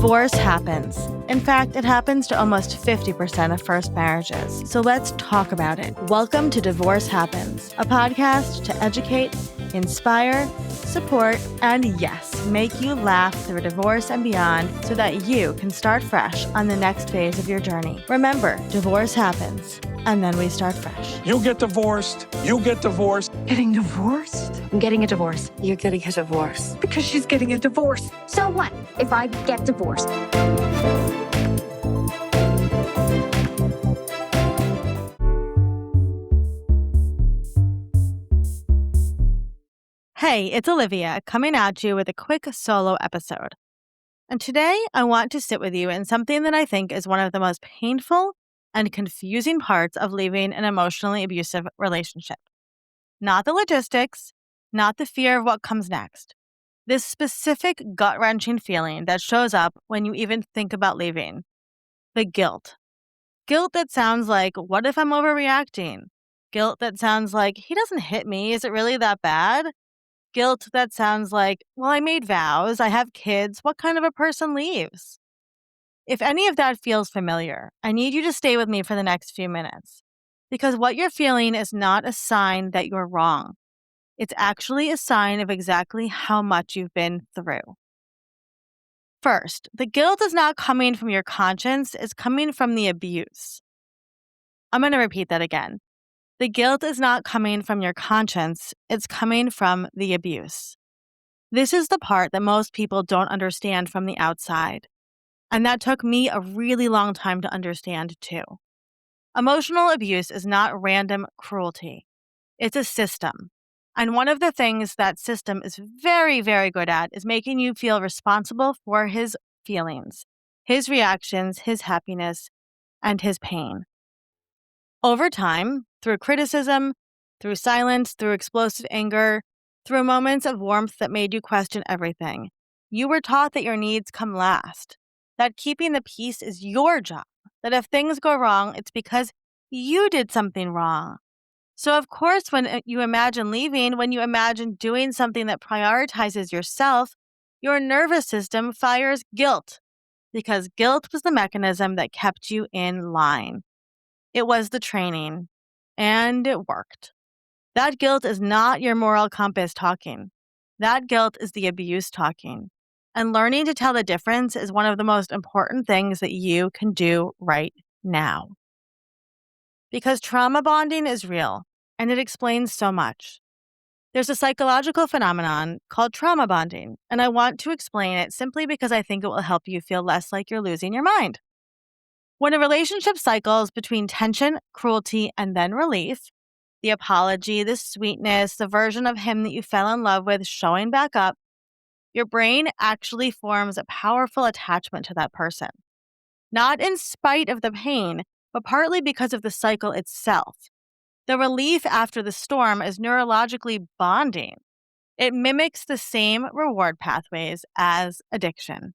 Divorce happens. In fact, it happens to almost 50% of first marriages. So let's talk about it. Welcome to Divorce Happens, a podcast to educate, inspire, support, and yes, make you laugh through divorce and beyond so that you can start fresh on the next phase of your journey. Remember, divorce happens, and then we start fresh. You get divorced. You get divorced. Getting divorced? I'm getting a divorce. You're getting a divorce. Because she's getting a divorce. So what if I get divorced? Hey, it's Olivia coming at you with a quick solo episode. And today I want to sit with you in something that I think is one of the most painful and confusing parts of leaving an emotionally abusive relationship. Not the logistics, not the fear of what comes next. This specific gut-wrenching feeling that shows up when you even think about leaving. The guilt. Guilt that sounds like, what if I'm overreacting? Guilt that sounds like, he doesn't hit me, is it really that bad? Guilt that sounds like, well, I made vows, I have kids, what kind of a person leaves? If any of that feels familiar, I need you to stay with me for the next few minutes. Because what you're feeling is not a sign that you're wrong. It's actually a sign of exactly how much you've been through. First, the guilt is not coming from your conscience, it's coming from the abuse. I'm going to repeat that again. The guilt is not coming from your conscience, it's coming from the abuse. This is the part that most people don't understand from the outside. And that took me a really long time to understand too. Emotional abuse is not random cruelty. It's a system. And one of the things that system is very, very good at is making you feel responsible for his feelings, his reactions, his happiness, and his pain. Over time, through criticism, through silence, through explosive anger, through moments of warmth that made you question everything, you were taught that your needs come last, that keeping the peace is your job, that if things go wrong, it's because you did something wrong. So, of course, when you imagine leaving, when you imagine doing something that prioritizes yourself, your nervous system fires guilt, because guilt was the mechanism that kept you in line. It was the training, and it worked. That guilt is not your moral compass talking. That guilt is the abuse talking. And learning to tell the difference is one of the most important things that you can do right now. Because trauma bonding is real, and it explains so much. There's a psychological phenomenon called trauma bonding, and I want to explain it simply because I think it will help you feel less like you're losing your mind. When a relationship cycles between tension, cruelty, and then relief, the apology, the sweetness, the version of him that you fell in love with showing back up, your brain actually forms a powerful attachment to that person. Not in spite of the pain, but partly because of the cycle itself. The relief after the storm is neurologically bonding. It mimics the same reward pathways as addiction.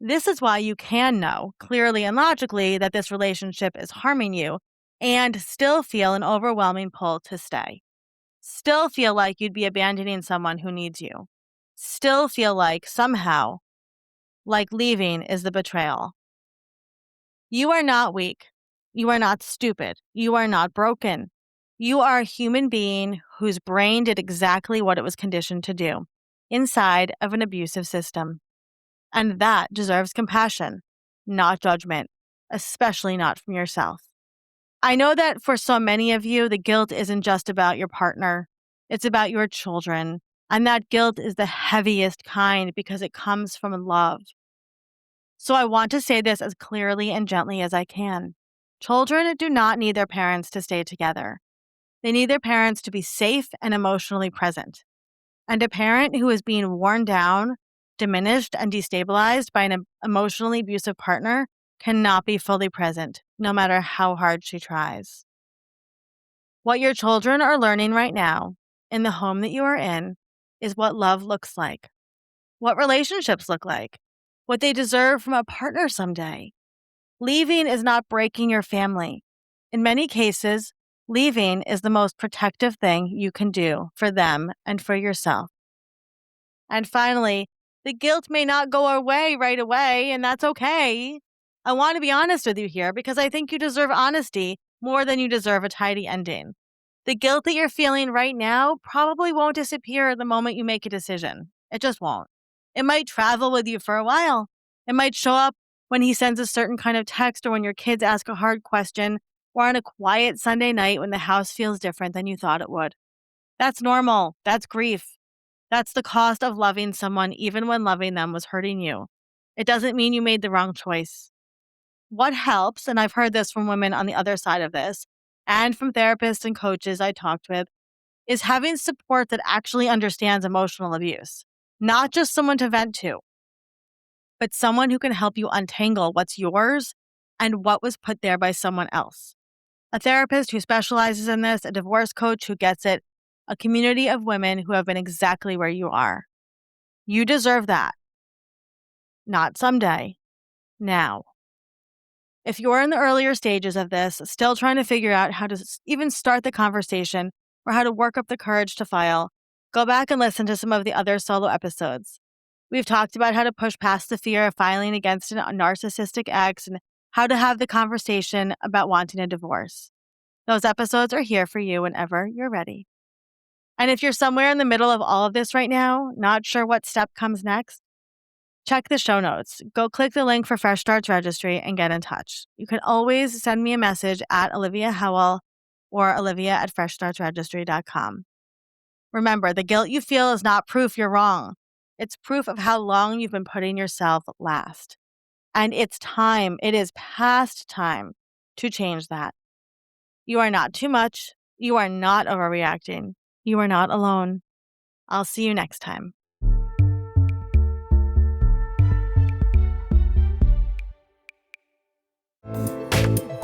This is why you can know, clearly and logically, that this relationship is harming you and still feel an overwhelming pull to stay. Still feel like you'd be abandoning someone who needs you. Still feel like, somehow, like leaving is the betrayal. You are not weak. You are not stupid. You are not broken. You are a human being whose brain did exactly what it was conditioned to do, inside of an abusive system. And that deserves compassion, not judgment, especially not from yourself. I know that for so many of you, the guilt isn't just about your partner. It's about your children. And that guilt is the heaviest kind because it comes from love. So I want to say this as clearly and gently as I can. Children do not need their parents to stay together. They need their parents to be safe and emotionally present. And a parent who is being worn down, diminished, and destabilized by an emotionally abusive partner cannot be fully present, no matter how hard she tries. What your children are learning right now, in the home that you are in, is what love looks like, what relationships look like, what they deserve from a partner someday. Leaving is not breaking your family. In many cases, leaving is the most protective thing you can do for them and for yourself. And finally, The guilt may not go away right away, and that's okay. I want to be honest with you here because I think you deserve honesty more than you deserve a tidy ending. The guilt that you're feeling right now probably won't disappear the moment you make a decision. It just won't. It might travel with you for a while. It might show up when he sends a certain kind of text or when your kids ask a hard question or on a quiet Sunday night when the house feels different than you thought it would. That's normal. That's grief. That's the cost of loving someone even when loving them was hurting you. It doesn't mean you made the wrong choice. What helps, and I've heard this from women on the other side of this, and from therapists and coaches I talked with, is having support that actually understands emotional abuse. Not just someone to vent to, but someone who can help you untangle what's yours and what was put there by someone else. A therapist who specializes in this, a divorce coach who gets it, a community of women who have been exactly where you are. You deserve that. Not someday. Now. If you're in the earlier stages of this, still trying to figure out how to even start the conversation or how to work up the courage to file, go back and listen to some of the other solo episodes. We've talked about how to push past the fear of filing against a narcissistic ex and how to have the conversation about wanting a divorce. Those episodes are here for you whenever you're ready. And if you're somewhere in the middle of all of this right now, not sure what step comes next, check the show notes. Go click the link for Fresh Starts Registry and get in touch. You can always send me a message at Olivia Howell or olivia@freshstartsregistry.com. Remember, the guilt you feel is not proof you're wrong. It's proof of how long you've been putting yourself last. And it's time, it is past time to change that. You are not too much. You are not overreacting. You are not alone. I'll see you next time.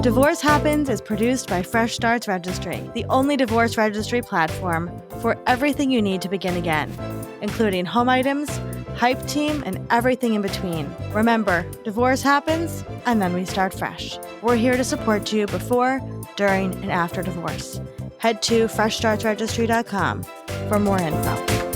Divorce Happens is produced by Fresh Starts Registry, the only divorce registry platform for everything you need to begin again, including home items, hype team, and everything in between. Remember, divorce happens, and then we start fresh. We're here to support you before, during, and after divorce. Head to freshstartsregistry.com for more info.